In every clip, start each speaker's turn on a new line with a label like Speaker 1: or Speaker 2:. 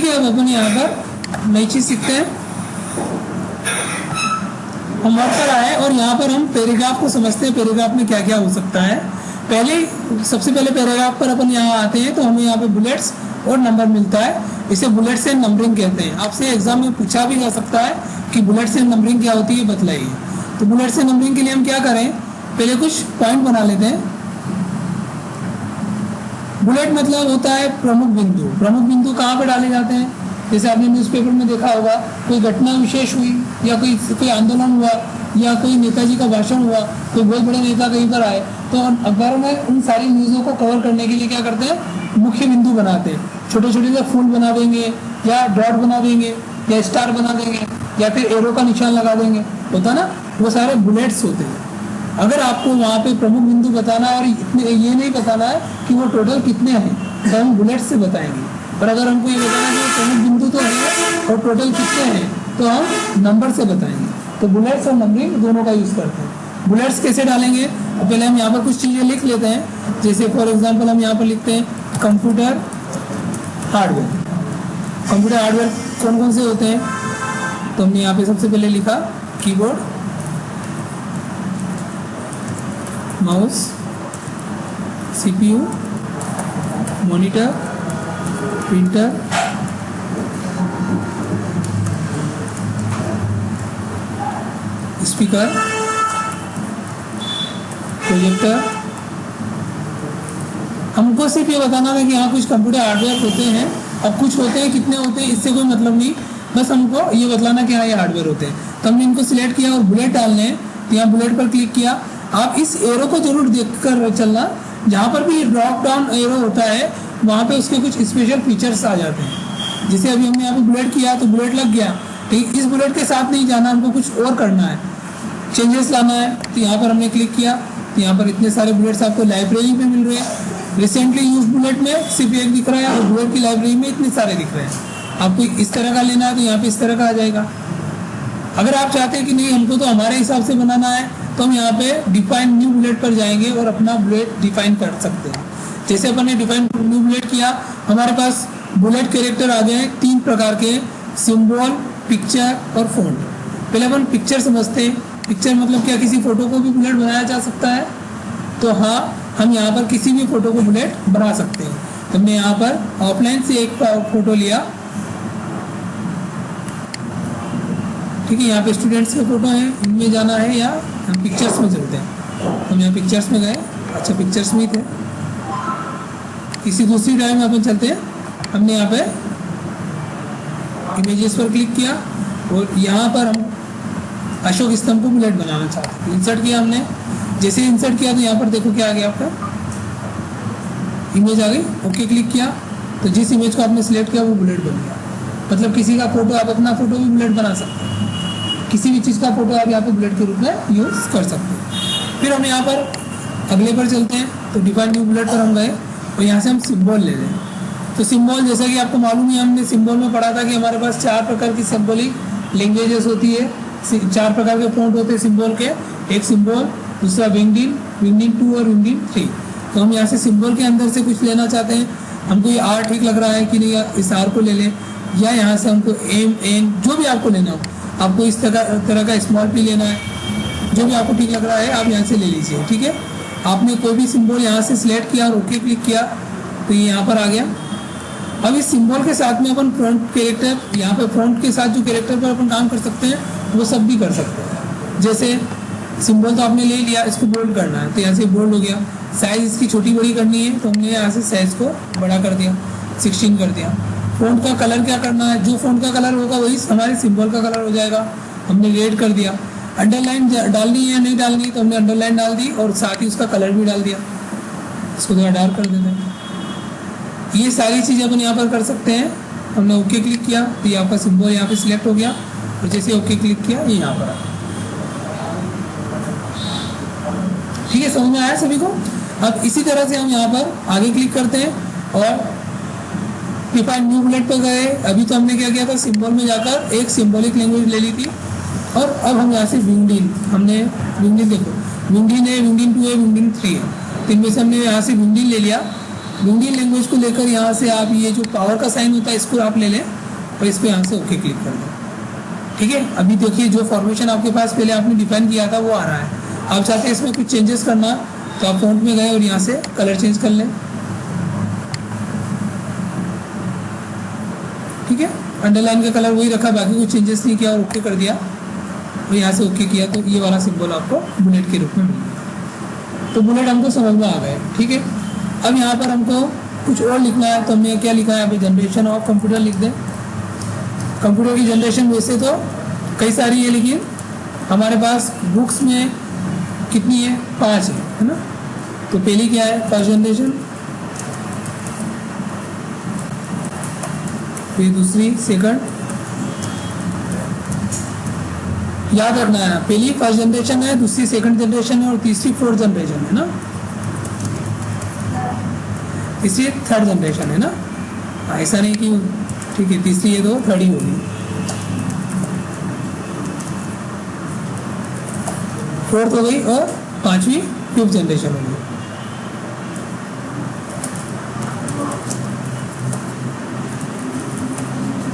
Speaker 1: है, अब अपन यहाँ पर नई चीज सीखते हैं। हम वर्ड पर आए और यहाँ पर हम पैराग्राफ को समझते हैं, पैराग्राफ में क्या क्या हो सकता है। सबसे पहले पैराग्राफ पर अपन यहाँ आते हैं तो हमें यहाँ पे बुलेट्स और नंबर मिलता है, इसे बुलेट्स एंड नंबरिंग कहते हैं। आपसे एग्जाम में पूछा भी जा सकता है कि बुलेट्स एंड नंबरिंग क्या होती है, बतलाइए। तो बुलेट्स एंड नंबरिंग के लिए हम क्या करें, पहले कुछ पॉइंट बना लेते हैं। बुलेट मतलब होता है प्रमुख बिंदु। प्रमुख बिंदु कहाँ पे डाले जाते हैं, जैसे आपने न्यूज़पेपर में देखा होगा, कोई घटना विशेष हुई या कोई आंदोलन हुआ या कोई नेताजी का भाषण हुआ, कोई बहुत बड़े नेता कहीं पर आए, तो अखबारों में उन सारी न्यूज़ों को कवर करने के लिए क्या करते हैं, मुख्य बिंदु बनाते हैं। छोटे छोटे से फूल बना देंगे या डॉट बना देंगे या स्टार बना देंगे या फिर एरो का निशान लगा देंगे, होता ना, वो सारे बुलेट्स होते हैं। अगर आपको वहाँ पे प्रमुख बिंदु बताना है और ये नहीं बताना है कि वो टोटल कितने हैं, तो हम बुलेट से बताएंगे। पर अगर हमको ये बताना है कि प्रमुख बिंदु तो है और टोटल कितने हैं, तो हम नंबर से बताएंगे। तो बुलेट्स और नंबरिंग दोनों का यूज़ करते हैं। बुलेट्स कैसे डालेंगे, तो पहले हम यहाँ पर कुछ चीज़ें लिख लेते हैं। जैसे फॉर एग्जाम्पल हम यहाँ पर लिखते हैं कंप्यूटर हार्डवेयर। कंप्यूटर हार्डवेयर कौन कौन से होते हैं, तो हमने यहाँ पे सबसे पहले लिखा keyboard, mouse, CPU, monitor, printer, speaker, projector. हमको सिर्फ ये बताना था कि हाँ कुछ कंप्यूटर हार्डवेयर होते हैं, अब कुछ होते हैं, कितने होते हैं इससे कोई मतलब नहीं, बस हमको ये बताना कि हाँ ये हार्डवेयर होते हैं। तो हमने इनको सिलेक्ट किया और बुलेट डालने हैं, तो यहाँ बुलेट पर क्लिक किया। आप इस एरो को जरूर देखकर चलना, जहाँ पर भी ड्रॉप डाउन एरो होता है वहाँ पे उसके कुछ स्पेशल फीचर्स आ जाते हैं। जैसे अभी हमने यहाँ पे बुलेट किया तो बुलेट लग गया, ठीक। इस बुलेट के साथ नहीं जाना, हमको कुछ और करना है, चेंजेस लाना है। तो यहाँ पर हमने क्लिक किया, तो यहाँ पर इतने सारे बुलेट्स आपको लाइब्रेरी में मिल रहे हैं। रिसेंटली यूज बुलेट में सिर्फ एक दिख रहा है और बुलेट की लाइब्रेरी में इतने सारे दिख रहे हैं। आपको इस तरह का लेना है तो यहाँ पे इस तरह का आ जाएगा। अगर आप चाहते हैं कि नहीं हमको तो हमारे हिसाब से बनाना है, तो हम यहाँ पे डिफाइन न्यू बुलेट पर जाएंगे और अपना बुलेट डिफाइन कर सकते हैं। जैसे अपन ने डिफाइन न्यू बुलेट किया, हमारे पास बुलेट कैरेक्टर आ गए 3 प्रकार के, सिंबल, पिक्चर और फ़ॉन्ट। पहले अपन पिक्चर समझते हैं। पिक्चर मतलब क्या, किसी फोटो को भी बुलेट बनाया जा सकता है। तो हाँ, हम यहाँ पर किसी भी फोटो को बुलेट बना सकते हैं। तो हमने यहाँ पर ऑफलाइन से एक फोटो लिया, ठीक है। यहाँ पे स्टूडेंट्स के फोटो हैं, इनमें जाना है या हम पिक्चर्स में चलते हैं। हम यहाँ पिक्चर्स में गए, अच्छा पिक्चर्स में ही थे, किसी दूसरी ड्राइव में अपन चलते हैं। हमने यहाँ पे इमेजेस पर क्लिक किया और यहाँ पर हम अशोक स्तंभ को बुलेट बनाना चाहते हैं। इंसर्ट किया हमने, जैसे इंसर्ट किया तो यहाँ पर देखो क्या आ गया, आपका इमेज आ गई। ओके क्लिक किया तो जिस इमेज को आपने सिलेक्ट किया वो बुलेट बन गया। मतलब किसी का फोटो, आप अपना फोटो भी बुलेट बना सकते हैं, किसी भी चीज़ का फोटो आप यहाँ पे बुलेट के रूप में यूज़ कर सकते हैं। फिर हम यहाँ पर अगले पर चलते हैं, तो डिफाइन न्यू बुलेट पर हम गए और यहाँ से हम सिंबल ले लें। तो सिंबल, जैसा कि आपको मालूम है, हमने सिंबल में पढ़ा था कि हमारे पास 4 प्रकार की सिंबॉलिक लैंग्वेजेस होती है, 4 प्रकार के फॉन्ट होते हैं सिंबल के। एक सिंबल, दूसरा विंगडिन, विंगडिन 2 और विंगडिन 3। तो हम यहाँ से सिंबल के अंदर से कुछ लेना चाहते हैं, हमको ये आर ठीक लग रहा है कि नहीं, इस आर को ले लें, या यहाँ से हमको एम, एन, जो भी आपको लेना हो, आपको इस तरह का स्मॉल पी लेना है, जो भी आपको ठीक लग रहा है आप यहाँ से ले लीजिए, ठीक है। आपने कोई भी सिंबल यहाँ से सिलेक्ट किया और ओके क्लिक किया तो ये यहाँ पर आ गया। अब इस सिंबल के साथ में अपन फ्रंट कैरेक्टर, यहाँ पे फ्रंट के साथ जो कैरेक्टर पर अपन काम कर सकते हैं वो सब भी कर सकते हैं। जैसे सिंबल तो आपने ले लिया, इसको बोल्ड करना है तो यहाँ से बोल्ड हो गया। साइज़ इसकी छोटी बड़ी करनी है तो हमने यहाँ से साइज़ को बड़ा कर दिया, 16 कर दिया। फ़ॉन्ट का कलर क्या करना है, जो फ़ॉन्ट का कलर होगा वही हमारे सिंबल का कलर हो जाएगा, हमने रेड कर दिया। अंडरलाइन डालनी है या नहीं डालनी, तो हमने अंडरलाइन डाल दी और साथ ही उसका कलर भी डाल दिया। इसको थोड़ा डार्क कर देते हैं। ये सारी चीज़ें अपन यहाँ पर कर सकते हैं। हमने ओके क्लिक किया तो ये आपका सिंबल यहाँ पे सिलेक्ट हो गया और जैसे ओके क्लिक किया ये यहाँ पर आ गया। ठीक है, समझ में आया सभी को। अब इसी तरह से हम यहाँ पर आगे क्लिक करते हैं और डिफाइन न्यू बुलेट पर गए। अभी तो हमने क्या किया था, सिंबल में जाकर एक सिंबॉलिक लैंग्वेज ले ली थी और अब हम यहाँ से विंगडिन, हमने विंगडिन देखो, विंगडिन है, विंगडिन 2 है, विंगडिन 3 है, तो इनमें से हमने यहाँ से विंगडिन ले लिया। विंगडिन लैंग्वेज को लेकर यहाँ से आप ये जो पावर का साइन होता है इसको आप ले लें और इस पर यहाँ से ओके क्लिक कर दें। ठीक है, अभी देखिए जो फॉर्मेशन आपके पास पहले आपने डिफाइन किया था वो आ रहा है। आप चाहते हैं इसमें कुछ चेंजेस करना तो आप फॉन्ट में गए और यहाँ से कलर चेंज कर लें। ठीक है, अंडरलाइन का कलर वही रखा, बाकी कुछ चेंजेस नहीं किया और ओके कर दिया और यहाँ से ओके किया तो ये वाला सिंबल आपको बुलेट के रूप में मिल गया। तो बुलेट हमको समझ में आ गए। ठीक है, अब यहाँ पर हमको कुछ और लिखना है तो हमने क्या लिखा है, अभी जनरेशन ऑफ कंप्यूटर लिख दें। कंप्यूटर की जनरेशन वैसे तो कई सारी है, लेकिन हमारे पास बुक्स में कितनी है, 5 है ना। तो पहली क्या है, फर्स्ट जनरेशन, फिर दूसरी सेकंड, याद रखना है पहली फर्स्ट जनरेशन है, दूसरी सेकंड जनरेशन है और तीसरी फोर्थ जनरेशन है ना, तीसरी थर्ड जनरेशन है ना। ऐसा नहीं कि ठीक है तीसरी है तो थर्ड ही होगी, फोर्थ हो गई और पांचवी फिफ्थ जनरेशन हो गई।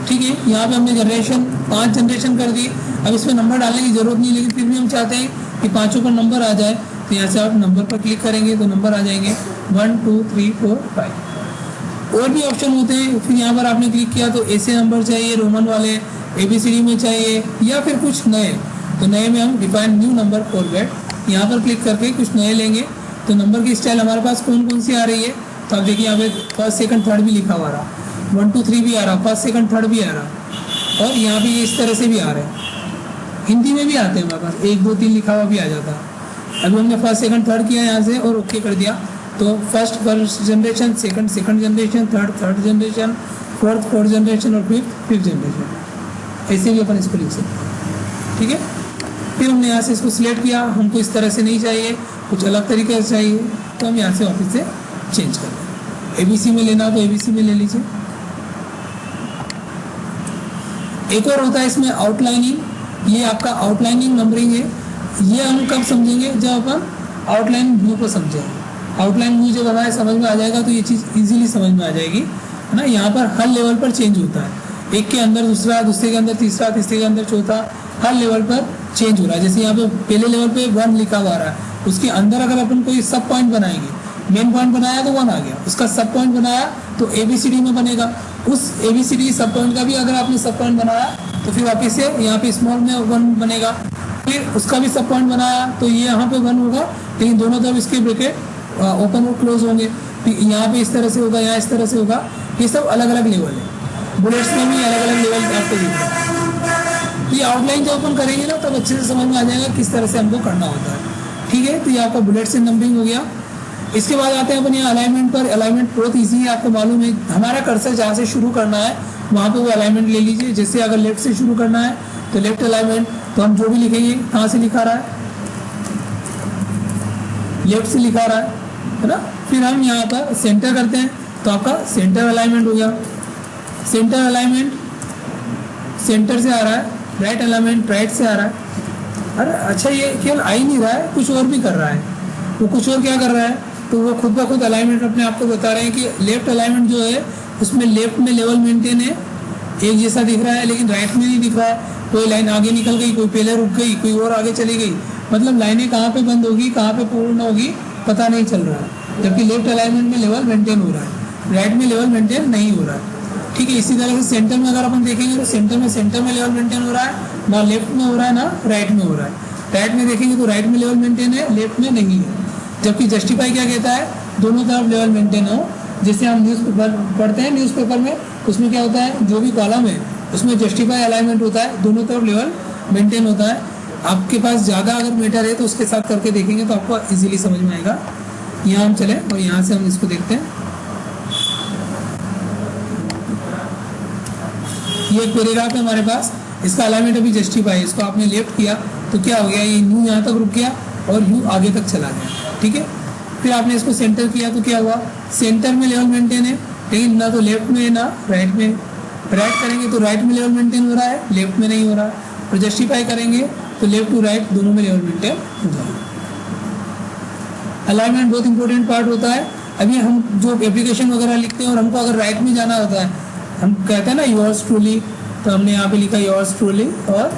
Speaker 1: ठीक है, यहाँ पे हमने जनरेशन 5 जनरेशन कर दी। अब इसमें नंबर डालने की जरूरत नहीं, लेकिन फिर भी हम चाहते हैं कि पांचों पर नंबर आ जाए, तो यहाँ से आप नंबर पर क्लिक करेंगे तो नंबर आ जाएंगे 1 2 3 4 5। और भी ऑप्शन होते हैं, फिर यहाँ पर आपने क्लिक किया तो ऐसे नंबर चाहिए रोमन वाले, ABCD में चाहिए या फिर कुछ नए, तो नए में हम डिफाइन न्यू नंबर फॉरवर्ड, यहाँ पर क्लिक करके कुछ नए लेंगे। तो नंबर की स्टाइल हमारे पास कौन कौन सी आ रही है, तो आप देखिए यहाँ पे फर्स्ट सेकंड थर्ड भी लिखा हुआ रहा, 1 2 3 भी आ रहा, फर्स्ट सेकंड थर्ड भी आ रहा, और यहाँ पे ये इस तरह से भी आ रहे हैं। हिंदी में भी आते हैं हमारे पास, 1 2 3 लिखा हुआ भी आ जाता है। अभी हमने फर्स्ट सेकंड थर्ड किया यहाँ से और ओके कर दिया, तो first generation, second generation, third generation, fourth generation और फिफ्थ जनरेशन, ऐसे भी अपन इसको लिख सकते हैं। ठीक है, फिर हमने यहाँ से इसको सिलेक्ट किया, हमको इस तरह से नहीं चाहिए, कुछ अलग तरीके से चाहिए, तो हम यहाँ से वापस से चेंज कर दें। ABC में लेना तो ABC में ले लीजिए। एक और होता है इसमें आउटलाइनिंग, ये आपका आउटलाइनिंग नंबरिंग है। ये हम कब समझेंगे, जब अपन आउटलाइन व्यू को समझेंगे। आउटलाइन व्यू जब हमारे समझ में आ जाएगा तो ये चीज़ इजीली समझ में आ जाएगी, है ना। यहाँ पर हर लेवल पर चेंज होता है, एक के अंदर दूसरा, दूसरे के अंदर तीसरा, तीसरे के अंदर चौथा, हर लेवल पर चेंज हो रहा है। जैसे यहाँ पे पहले लेवल पे 1 लिखा हुआ रहा है, उसके अंदर अगर अपन कोई सब पॉइंट बनाएंगे, मेन पॉइंट बनाया तो 1 आ गया, उसका सब पॉइंट बनाया तो ABCD में बनेगा, उस ABCD सब पॉइंट का भी अगर आपने सब पॉइंट बनाया तो फिर वापस से यहाँ पे स्मॉल में 1 बनेगा, फिर उसका भी सब पॉइंट बनाया तो ये यहाँ पे 1 होगा, लेकिन दोनों तरफ इसके ब्रैकेट ओपन और क्लोज होंगे। फिर यहाँ पे इस तरह से होगा, यहाँ इस तरह से होगा। ये सब अलग अलग लेवल है, बुलेट्स में भी अलग अलग लेवल आपको दिख रहा है। तो ये आउटलाइन जब अपन करेंगे ना तब अच्छे से समझ में आ जाएगा किस तरह से हमको करना होता है। ठीक है, तो ये आपका बुलेट से नंबरिंग हो गया। इसके बाद आते हैं अपन यहाँ अलाइनमेंट पर। अलाइनमेंट बहुत ईजी है, आपको मालूम है। हमारा कर्सर जहाँ से शुरू करना है वहाँ पे वो अलाइनमेंट ले लीजिए। जैसे अगर लेफ्ट से शुरू करना है तो लेफ्ट अलाइनमेंट, तो हम जो भी लिखेंगे कहाँ से लिखा रहा है, लेफ्ट से लिखा रहा है ना। फिर हम यहाँ पर सेंटर करते हैं तो आपका सेंटर अलाइनमेंट हो गया। सेंटर अलाइनमेंट सेंटर से आ रहा है, राइट अलाइनमेंट राइट से आ रहा है। अरे अच्छा, ये केवल आ ही नहीं रहा है, कुछ और भी कर रहा है। वो कुछ और क्या कर रहा है, तो वो खुद ब खुद अलाइनमेंट अपने आप को बता रहे हैं कि लेफ्ट अलाइनमेंट जो है उसमें लेफ्ट में लेवल मेंटेन है, एक जैसा दिख रहा है, लेकिन राइट में नहीं दिख रहा है। कोई लाइन आगे निकल गई, कोई पहले रुक गई, कोई और आगे चली गई, मतलब लाइनें कहाँ पे बंद होगी कहाँ पे पूर्ण होगी पता नहीं चल रहा है। जबकि लेफ्ट अलाइनमेंट में लेवल मेंटेन हो रहा है, राइट में लेवल मेंटेन नहीं हो रहा है। ठीक है, इसी तरह से सेंटर में अगर अपन देखेंगे तो सेंटर में लेवल मेंटेन हो रहा है, ना लेफ्ट में हो रहा है ना राइट में हो रहा है। राइट में देखेंगे तो राइट में लेवल मेंटेन है, लेफ्ट में नहीं है। जबकि जस्टिफाई क्या कहता है, दोनों तरफ लेवल मेंटेन हो। जैसे हम न्यूज़पेपर पढ़ते हैं, न्यूज़पेपर में उसमें क्या होता है, जो भी कॉलम है उसमें जस्टिफाई अलाइनमेंट होता है, दोनों तरफ लेवल मेंटेन होता है। आपके पास ज़्यादा अगर मैटर है तो उसके साथ करके देखेंगे तो आपको इजीली समझ में आएगा। यहाँ हम चले और यहाँ से हम इसको देखते हैं। ये एक पैराग्राफ है हमारे पास, इसका अलाइनमेंट अभी जस्टिफाई है। इसको आपने लेफ्ट किया तो क्या हो गया, ये यू यहाँ तक रुक गया और यू आगे तक चला गया। ठीक है, फिर आपने इसको सेंटर किया तो क्या हुआ, सेंटर में लेवल मेंटेन है, लेकिन ना तो लेफ्ट में ना राइट में। राइट करेंगे तो राइट में लेवल मेंटेन हो रहा है, लेफ्ट में नहीं हो रहा है। और जस्टिफाई करेंगे तो लेफ्ट टू राइट दोनों में लेवल मेंटेन हो जाएगा। अलाइनमेंट बहुत इंपॉर्टेंट पार्ट होता है। अभी हम जो एप्लीकेशन वगैरह लिखते हैं और हमको अगर राइट में जाना होता है, हम कहते हैं ना योर्स ट्रूली तो हमने यहाँ पे लिखा योर्स ट्रूली, और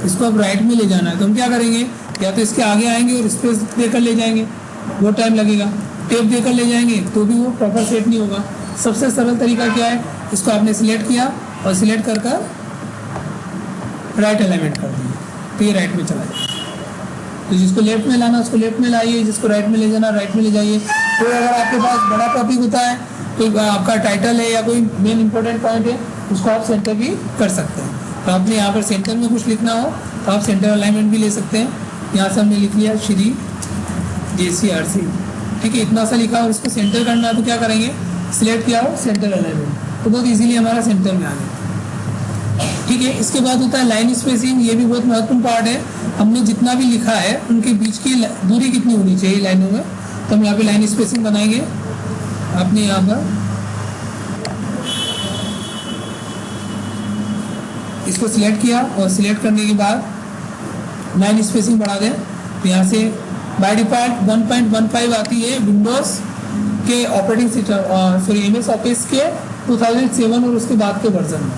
Speaker 1: इसको अब राइट में ले जाना है। तो हम क्या करेंगे, या तो इसके आगे आएंगे और स्पेस देकर ले जाएंगे, वो टाइम लगेगा। टेप देकर ले जाएंगे तो भी वो प्रॉपर सेट नहीं होगा। सबसे सरल तरीका क्या है, इसको आपने सिलेक्ट किया और सिलेक्ट कर राइट अलाइनमेंट कर दिया, तो ये राइट में चला जाए। तो जिसको लेफ्ट में लाना उसको लेफ्ट में लाइए, जिसको राइट में ले जाना राइट में ले जाइए। तो अगर आपके पास बड़ा टॉपिक होता है, कोई आपका टाइटल है या कोई मेन इंपॉर्टेंट पॉइंट है, उसको आप सेंटर भी कर सकते हैं। तो आपने यहाँ पर सेंटर में कुछ लिखना हो तो आप सेंटर अलाइनमेंट भी ले सकते हैं। यहाँ से हमने लिख लिया श्री JCRC, ठीक है, इतना सा लिखा और इसको सेंटर करना है तो क्या करेंगे, सिलेक्ट किया हो सेंटर अलाइनमेंट, तो बहुत इजीली हमारा सेंटर में आ गया। ठीक है, इसके बाद होता है लाइन स्पेसिंग। ये भी बहुत महत्वपूर्ण पार्ट है। हमने जितना भी लिखा है उनके बीच की दूरी कितनी होनी चाहिए लाइनों में, तो हम यहाँ पे लाइन स्पेसिंग बनाएंगे। आपने यहाँ पर इसको सिलेक्ट किया और सिलेक्ट करने के बाद लाइन स्पेसिंग बढ़ा दें। तो यहाँ से बाय डिफॉल्ट 1.15 आती है विंडोज के operating system, sorry MS office के 2007 और उसके बाद के वर्जन में।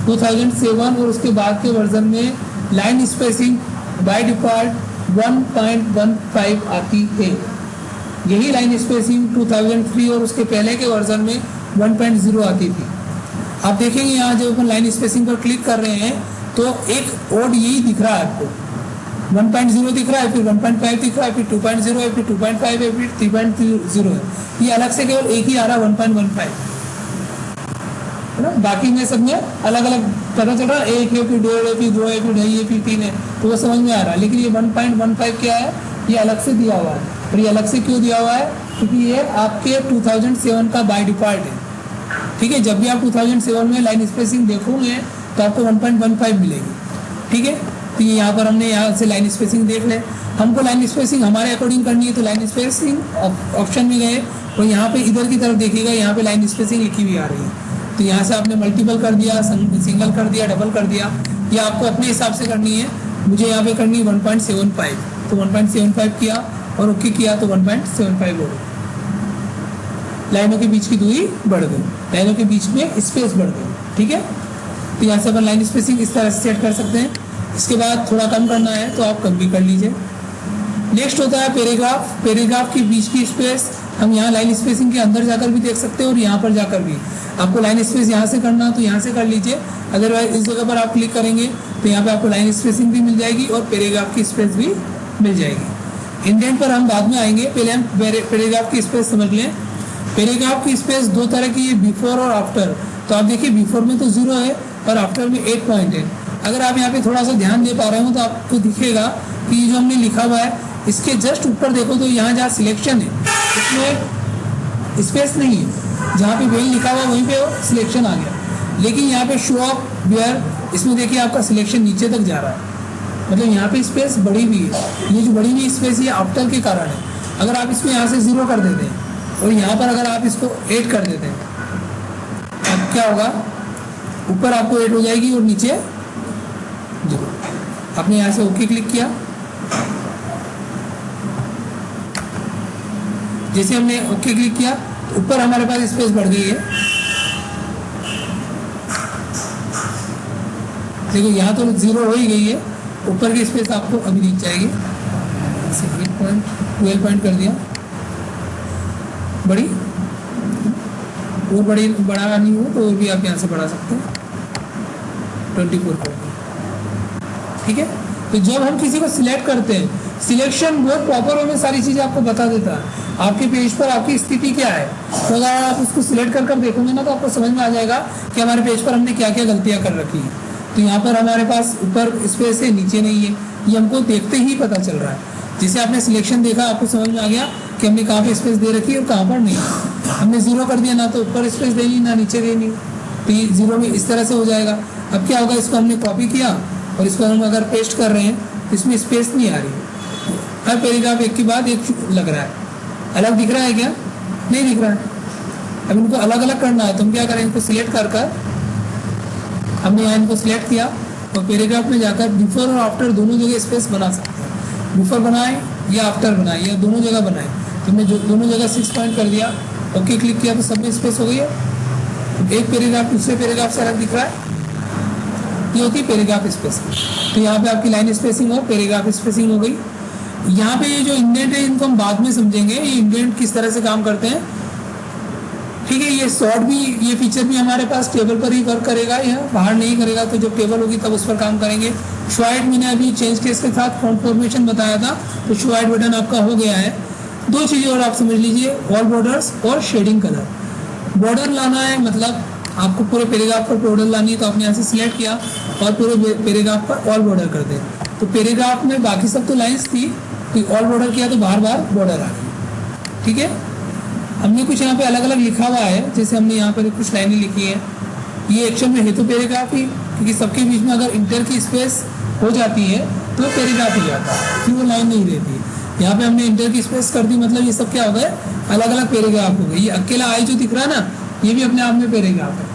Speaker 1: 2007 और उसके बाद के वर्जन में लाइन स्पेसिंग बाय डिफॉल्ट 1.15 आती है। यही लाइन स्पेसिंग 2003 और उसके पहले के वर्जन में 1.0 आती थी। आप देखेंगे यहाँ जब अपन लाइन स्पेसिंग पर क्लिक कर रहे हैं तो एक ओड यही दिख रहा है आपको, 1.0 दिख रहा है, फिर 1.5 दिख रहा है, फिर 2.0 है, फिर 2.5 है, फिर 3.0 है। ये अलग से केवल एक ही आ रहा है 1.15, है ना। बाकी में सब में अलग अलग पता चल रहा है, एक है, फिर 1.5 है, फिर 2 है, फिर 2.5 है, फिर 3 है, तो वो समझ में आ रहा है। लेकिन ये 1.15 क्या है, ये अलग से दिया हुआ है। और ये अलग से क्यों दिया हुआ है, क्योंकि ये आपके 2007 का बाय डिफॉल्ट है। ठीक है, जब भी आप 2007 में लाइन स्पेसिंग देखोगे तो आपको 1.15 मिलेगी। ठीक है, तो ये यहाँ पर हमने यहाँ से लाइन स्पेसिंग देख ले। हमको लाइन स्पेसिंग हमारे अकॉर्डिंग करनी है, तो लाइन स्पेसिंग ऑप्शन में गए और यहाँ पे इधर की तरफ देखिएगा, यहाँ पे लाइन स्पेसिंग लिखी हुई आ रही है। तो यहाँ से आपने मल्टीपल कर दिया, सिंगल कर दिया, डबल कर दिया, ये आपको अपने हिसाब से करनी है। मुझे यहाँ पे करनी है 1.75, तो 1.75 किया और ओके किया तो 1.75 हो गई। लाइनों के बीच की दूरी बढ़ गई, लाइनों के बीच में स्पेस बढ़ गई। ठीक है, तो यहाँ से अपन लाइन स्पेसिंग इस तरह से सेट कर सकते हैं। इसके बाद थोड़ा कम करना है तो आप कम भी कर लीजिए। नेक्स्ट होता है पैराग्राफ। पैराग्राफ के बीच की स्पेस हम यहाँ लाइन स्पेसिंग के अंदर जाकर भी देख सकते हैं और यहाँ पर जाकर भी। आपको लाइन स्पेस यहाँ से करना तो यहाँ से कर लीजिए, अदरवाइज इस जगह पर आप क्लिक करेंगे तो यहाँ पे आपको लाइन स्पेसिंग भी मिल जाएगी और पैराग्राफ की स्पेस भी मिल जाएगी। इंडेंट पर हम बाद में आएंगे, पहले हम पैराग्राफ की स्पेस समझ लें। पैराग्राफ की स्पेस दो तरह की है, बिफोर और आफ्टर। तो आप देखिए बिफोर में तो 0 है और आफ्टर में 8 पॉइंट है। अगर आप यहाँ पे थोड़ा सा ध्यान दे पा रहे हो तो आपको दिखेगा कि ये जो हमने लिखा हुआ है इसके जस्ट ऊपर देखो तो यहाँ जहाँ सिलेक्शन है इसमें स्पेस नहीं है, जहाँ पे वेल लिखा हुआ वहीं पे सिलेक्शन आ गया। लेकिन यहाँ पे शो ऑफ वेयर, इसमें देखिए आपका सिलेक्शन नीचे तक जा रहा है, मतलब यहाँ पे स्पेस बढ़ी हुई है। ये जो बढ़ी हुई स्पेस ये आफ्टर के कारण है। अगर आप इसको यहाँ से 0 कर देते हैं और यहाँ पर अगर आप इसको 8 कर देते हैं अब क्या होगा, ऊपर आपको 8 हो जाएगी और नीचे 0। आपने यहाँ से ओके क्लिक किया, जैसे हमने ओके क्लिक किया तो ऊपर हमारे पास स्पेस बढ़ गई है। देखो यहाँ तो 0 हो ही गई है, ऊपर की स्पेस आपको अभी दिख जाएगी। 12 पॉइंट कर दिया, बड़ी और बड़ी बढ़ा नहीं हो तो और भी आप यहाँ से बढ़ा सकते हैं, 24 कर दिया। ठीक है, तो जब हम किसी को सिलेक्ट करते हैं, सिलेक्शन बहुत प्रॉपर वे में सारी चीज़ें आपको बता देता है। आपके पेज पर आपकी स्थिति क्या है, तो अगर आप उसको सिलेक्ट कर देखोगे ना तो आपको समझ में आ जाएगा कि हमारे पेज पर हमने क्या क्या गलतियाँ कर रखी हैं। तो यहाँ पर हमारे पास ऊपर स्पेस है, नीचे नहीं है, ये हमको देखते ही पता चल रहा है। जैसे आपने सिलेक्शन देखा आपको समझ में आ गया कि हमने कहाँ पे स्पेस दे रखी है और कहाँ पर नहीं। हमने 0 कर दिया, ना तो ऊपर स्पेस देनी ना नीचे देनी, तो ये 0 में इस तरह से हो जाएगा। अब क्या होगा, इसको हमने कॉपी किया और इसको हम अगर पेस्ट कर रहे हैं तो इसमें स्पेस नहीं आ रही है। हर पैराग्राफ एक के बाद एक लग रहा है, अलग दिख रहा है क्या, नहीं दिख रहा है। अब इनको अलग अलग करना है तो हम क्या करें, इनको सिलेक्ट कर हमने यहाँ इनको सिलेक्ट किया और पैराग्राफ में जाकर बिफोर और आफ्टर दोनों जगह स्पेस बना सकते हैं। बिफोर बनाए या आफ्टर बनाए या दोनों जगह बनाए, तो हमने जो दोनों जगह 6 पॉइंट कर दिया, ओके क्लिक किया तो सब में स्पेस हो गई है। एक पैराग्राफ दूसरे पैराग्राफ से अलग दिख रहा है, ये होती है पैराग्राफ स्पेसिंग। तो यहाँ पे आपकी लाइन स्पेसिंग और पैराग्राफ स्पेसिंग हो गई। यहाँ पे ये जो इंडेंट है इनको हम बाद में समझेंगे, ये इंडेंट किस तरह से काम करते हैं। ठीक है, ये सॉर्ट भी, ये फीचर भी हमारे पास टेबल पर ही वर्क करेगा, यह बाहर नहीं करेगा। तो जब टेबल होगी तब उस पर काम करेंगे। शो हाइट मैंने अभी चेंज केस के साथ फॉन्ट फॉर्मेशन बताया था, तो शो हाइट बटन आपका हो गया है। दो चीज़ें और आप समझ लीजिए, ऑल बॉर्डर्स और शेडिंग कलर। बॉर्डर लाना है मतलब आपको पूरे पैराग्राफ पर बॉर्डर लानी है, तो आपने यहाँ से सिलेक्ट किया और पूरे पैराग्राफ पर ऑल बॉर्डर कर दें। तो पैराग्राफ में बाकी सब तो लाइन्स थी, तो ऑल बॉर्डर किया तो बार बार बॉर्डर आ गई। ठीक है, हमने कुछ यहाँ पे अलग अलग लिखा हुआ है, जैसे हमने यहाँ पर कुछ लाइनें लिखी हैं। ये एक्चुअल में है तो पैराग्राफ ही, क्योंकि सबके बीच में अगर इंटर की स्पेस हो जाती है तो पैराग्राफ हो जाता है, फिर वो लाइन नहीं रहती। यहाँ पे हमने इंटर की स्पेस कर दी, मतलब ये सब क्या हो गए, अलग अलग पैराग्राफ हो गए। ये अकेला आई जो दिख रहा है ना, ये भी अपने आप में पैराग्राफ है।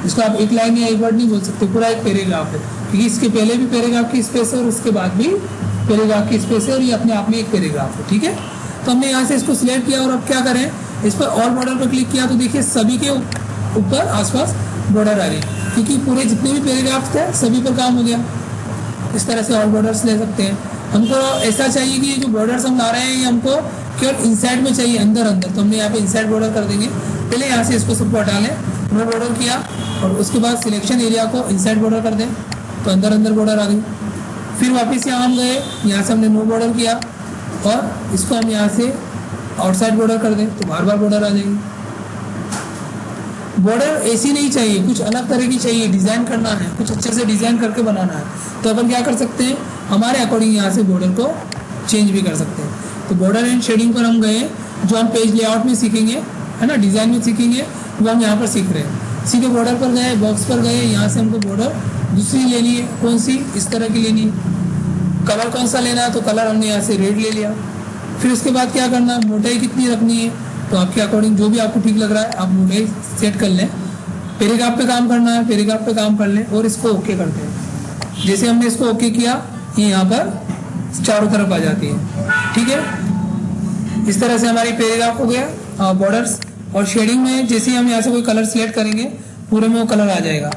Speaker 1: इसको आप एक लाइन या एक वर्ड नहीं बोल सकते, पूरा एक पैराग्राफ है, क्योंकि इसके पहले भी पैराग्राफ की स्पेस है और उसके बाद भी पैराग्राफ की स्पेस है, और ये अपने आप में एक पैराग्राफ है। ठीक है, तो हमने यहाँ से इसको सिलेक्ट किया और अब क्या करें, इस पर ऑल बॉर्डर पर क्लिक किया तो देखिए सभी के ऊपर आसपास बॉर्डर आ गई, क्योंकि पूरे जितने भी पैराग्राफ थे सभी पर काम हो गया। इस तरह से ऑल बॉर्डर्स ले सकते हैं। हमको ऐसा चाहिए कि ये जो बॉर्डर्स हम ला रहे हैं ये हमको केवल इनसाइड में चाहिए, अंदर अंदर, तो हमने यहाँ पे इनसाइड बॉर्डर कर देंगे। पहले यहाँ से इसको सबको हटा लें, नो बॉर्डर किया और उसके बाद सिलेक्शन एरिया को इनसाइड बॉर्डर कर दें, तो अंदर अंदर बॉर्डर आ गई। फिर वापस यहाँ हम गए, यहाँ से हमने नो बॉर्डर किया और इसको हम यहाँ से आउटसाइड बॉर्डर कर दें, तो बार बार बॉर्डर आ जाएगी। बॉर्डर ऐसी नहीं चाहिए, कुछ अलग तरह की चाहिए, डिज़ाइन करना है, कुछ अच्छे से डिज़ाइन करके बनाना है, तो अपन क्या कर सकते हैं, हमारे अकॉर्डिंग यहाँ से बॉर्डर को चेंज भी कर सकते हैं। तो बॉर्डर एंड शेडिंग पर हम गए, जो हम पेज लेआउट में सीखेंगे, है ना, डिज़ाइन में सीखेंगे, वो हम यहाँ पर सीख रहे हैं। सीधे बॉर्डर पर गए, बॉक्स पर गए, यहाँ से हमको बॉर्डर दूसरी लेनी है, कौन सी, इस तरह की लेनी है। कलर कौन सा लेना है, तो कलर हमने यहाँ से रेड ले लिया। फिर उसके बाद क्या करना है, मोटाई कितनी रखनी है, तो आपके अकॉर्डिंग जो भी आपको ठीक लग रहा है आप मोटाई सेट कर लें। पैराग्राफ पे काम करना है, पैराग्राफ पे काम कर लें और इसको ओके करते हैं। जैसे हमने इसको ओके किया, ये यहाँ पर चारों तरफ आ जाती है। ठीक है, इस तरह से हमारी पैराग्राफ हो गया। बॉर्डर्स और शेडिंग में जैसे ही हम यहाँ से कोई कलर सिलेक्ट करेंगे पूरे में वो कलर आ जाएगा।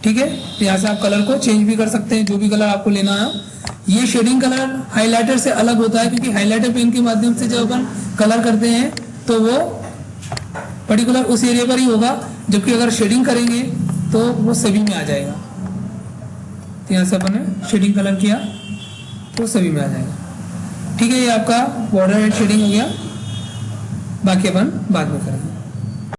Speaker 1: ठीक है, तो यहाँ से आप कलर को चेंज भी कर सकते हैं, जो भी कलर आपको लेना है। ये शेडिंग कलर हाइलाइटर से अलग होता है, क्योंकि हाइलाइटर पेन के माध्यम से जब अपन कलर करते हैं तो वो पर्टिकुलर उस एरिया पर ही होगा, जबकि अगर शेडिंग करेंगे तो वो सभी में आ जाएगा। तो यहाँ से अपन ने शेडिंग कलर किया तो सभी में आ जाएगा। ठीक है, ये आपका बॉर्डर एंड शेडिंग हो गया, बाकी अपन बाद में करेंगे।